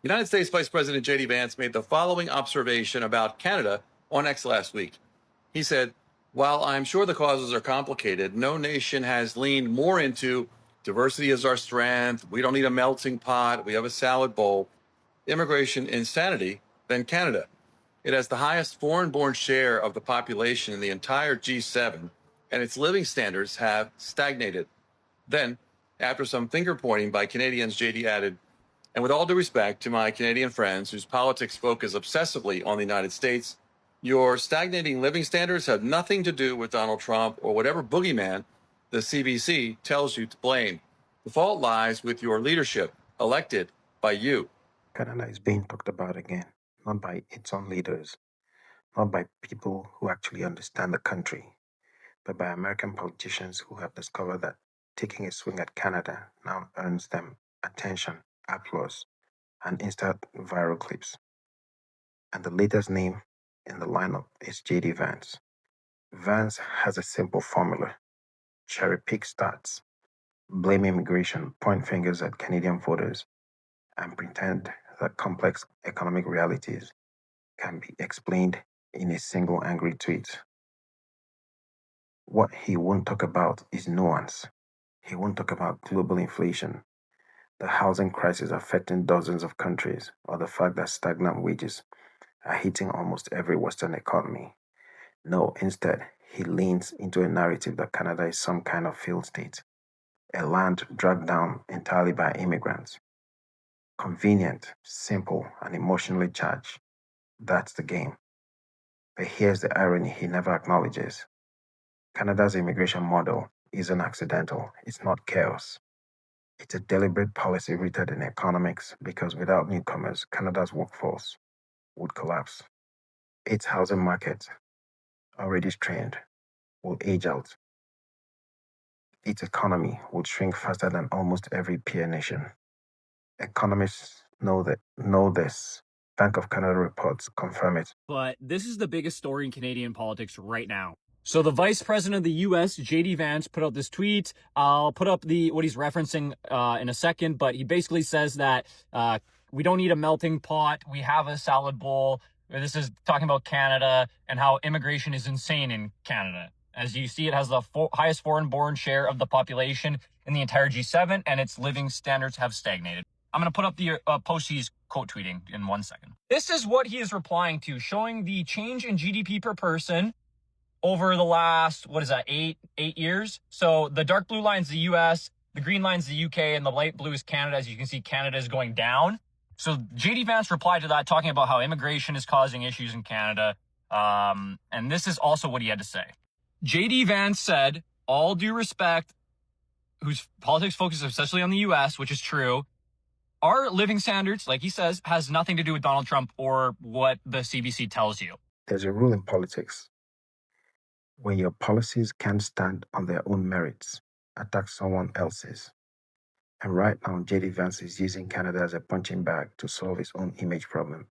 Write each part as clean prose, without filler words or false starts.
United States Vice President JD Vance made the following observation about Canada on X last week. He said, "While I'm sure the causes are complicated, no nation has leaned more into diversity is our strength, we don't need a melting pot, we have a salad bowl, immigration insanity than Canada. It has the highest foreign born share of the population in the entire G7, and its living standards have stagnated." Then, after some finger pointing by Canadians, JD added, "And with all due respect to my Canadian friends whose politics focus obsessively on the United States, your stagnating living standards have nothing to do with Donald Trump or whatever boogeyman the CBC tells you to blame. The fault lies with your leadership, elected by you." Canada is being talked about again, not by its own leaders, not by people who actually understand the country, but by American politicians who have discovered that taking a swing at Canada now earns them attention, applause, and instant viral clips. And the latest name in the lineup is JD Vance. Vance has a simple formula: cherry pick stats, blame immigration, point fingers at Canadian voters, and pretend that complex economic realities can be explained in a single angry tweet. What he won't talk about is nuance. He won't talk about global inflation, the housing crisis affecting dozens of countries, or the fact that stagnant wages are hitting almost every Western economy. No, instead, he leans into a narrative that Canada is some kind of failed state, a land dragged down entirely by immigrants. Convenient, simple, and emotionally charged. That's the game. But here's the irony he never acknowledges. Canada's immigration model isn't accidental, it's not chaos. It's a deliberate policy rooted in economics because without newcomers, Canada's workforce would collapse. Its housing market, already strained, will age out. Its economy would shrink faster than almost every peer nation. Economists know this. Bank of Canada reports confirm it. But this is the biggest story in Canadian politics right now. So the vice president of the U.S., JD Vance, put out this tweet. I'll put up what he's referencing in a second, but he basically says that we don't need a melting pot. We have a salad bowl. This is talking about Canada and how immigration is insane in Canada. As you see, it has the highest foreign-born share of the population in the entire G7, and its living standards have stagnated. I'm going to put up the post he's quote tweeting in 1 second. This is what he is replying to, showing the change in GDP per person over the last, eight years. So the dark blue line is the US, the green line is the UK, and the light blue is Canada. As you can see, Canada is going down. So JD Vance replied to that, talking about how immigration is causing issues in Canada. And this is also what he had to say. JD Vance said, all due respect, whose politics focuses especially on the US, which is true, our living standards, like he says, has nothing to do with Donald Trump or what the CBC tells you. There's a rule in politics. When your policies can't stand on their own merits, attack someone else's. And right now, JD Vance is using Canada as a punching bag to solve his own image problem.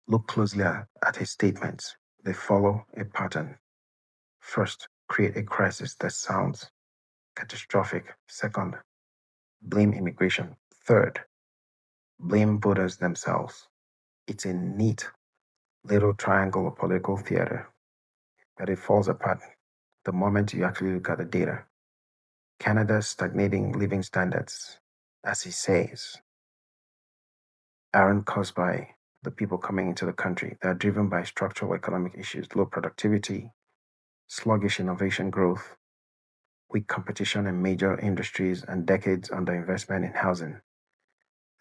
Look closely at his statements. They follow a pattern. First, create a crisis that sounds catastrophic. Second, blame immigration. Third, blame voters themselves. It's a neat little triangle of political theater, but it falls apart the moment you actually look at the data. Canada's stagnating living standards, as he says, aren't caused by the people coming into the country. They're driven by structural economic issues, low productivity, sluggish innovation growth, weak competition in major industries, and decades underinvestment in housing.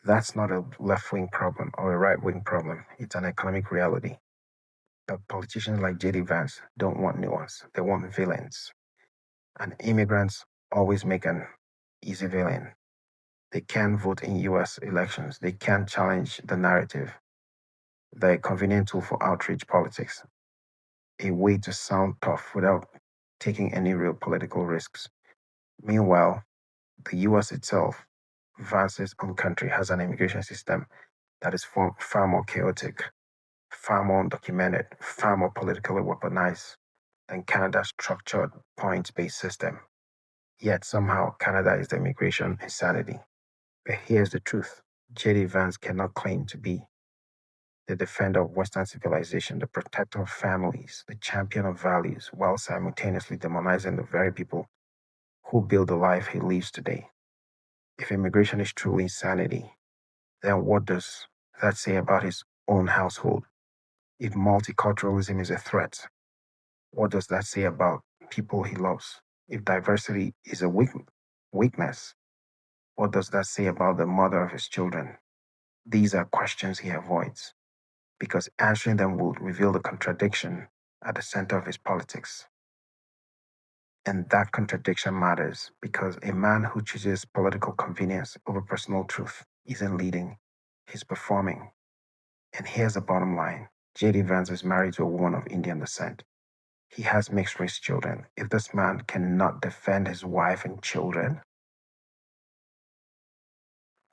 That's not a left-wing problem or a right-wing problem. It's an economic reality. But politicians like JD Vance don't want nuance. They want villains. And immigrants always make an easy villain. They can't vote in US elections. They can't challenge the narrative. They're a convenient tool for outreach politics, a way to sound tough without taking any real political risks. Meanwhile, the US itself, Vance's own country, has an immigration system that is far more chaotic, far more undocumented, far more politically weaponized than Canada's structured points-based system. Yet somehow Canada is the immigration insanity. But here's the truth. JD Vance cannot claim to be the defender of Western civilization, the protector of families, the champion of values, while simultaneously demonizing the very people who build the life he lives today. If immigration is truly insanity, then what does that say about his own household? If multiculturalism is a threat, what does that say about people he loves? If diversity is a weakness, what does that say about the mother of his children? These are questions he avoids because answering them would reveal the contradiction at the center of his politics. And that contradiction matters because a man who chooses political convenience over personal truth isn't leading, he's performing. And here's the bottom line: JD Vance is married to a woman of Indian descent. He has mixed race children. If this man cannot defend his wife and children,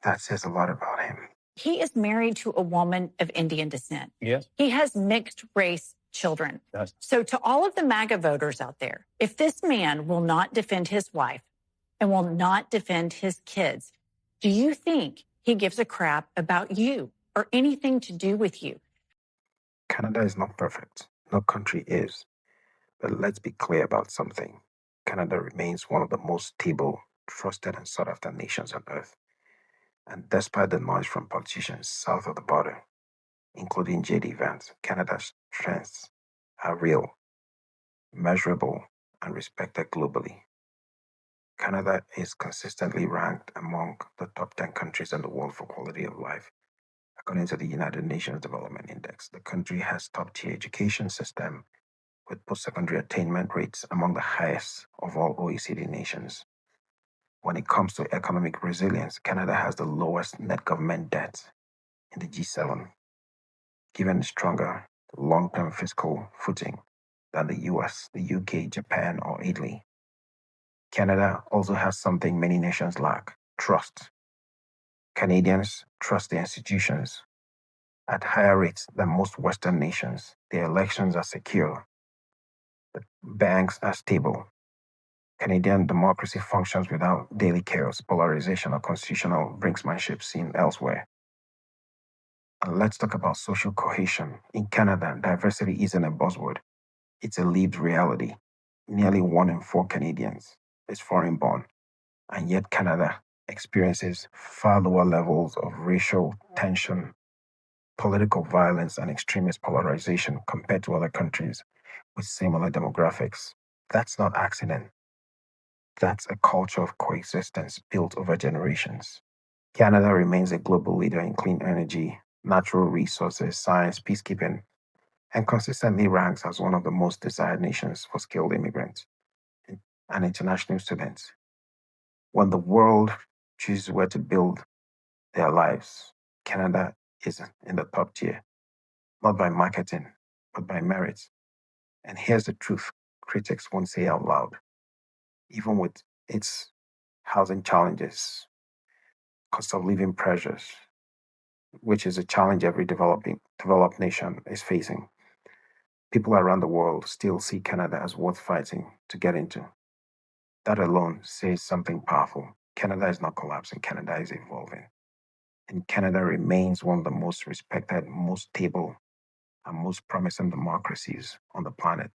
that says a lot about him. He is married to a woman of Indian descent. Yes. He has mixed race children. Yes. So, to all of the MAGA voters out there, if this man will not defend his wife and will not defend his kids, do you think he gives a crap about you or anything to do with you? Canada is not perfect. No country is. But let's be clear about something. Canada remains one of the most stable, trusted, and sought after nations on earth. And despite the noise from politicians south of the border, including JD Vance, Canada's strengths are real, measurable, and respected globally. Canada is consistently ranked among the top 10 countries in the world for quality of life. According to the United Nations Development Index, the country has top-tier education system with post-secondary attainment rates among the highest of all OECD nations. When it comes to economic resilience, Canada has the lowest net government debt in the G7, given stronger long-term fiscal footing than the US, the UK, Japan, or Italy. Canada also has something many nations lack: trust. Canadians trust their institutions at higher rates than most Western nations. Their elections are secure. The banks are stable. Canadian democracy functions without daily chaos, polarization, or constitutional brinksmanship seen elsewhere. And let's talk about social cohesion. In Canada, diversity isn't a buzzword, it's a lived reality. Nearly 1 in 4 Canadians is foreign born, and yet Canada experiences far lower levels of racial tension, political violence, and extremist polarization compared to other countries with similar demographics. That's not accident. That's a culture of coexistence built over generations. Canada remains a global leader in clean energy, natural resources, science, peacekeeping, and consistently ranks as one of the most desired nations for skilled immigrants and international students. When the world chooses where to build their lives, Canada is in the top tier, not by marketing, but by merit. And here's the truth critics won't say out loud. Even with its housing challenges, cost of living pressures, which is a challenge every developed nation is facing, people around the world still see Canada as worth fighting to get into. That alone says something powerful. Canada is not collapsing, Canada is evolving. And Canada remains one of the most respected, most stable, and most promising democracies on the planet.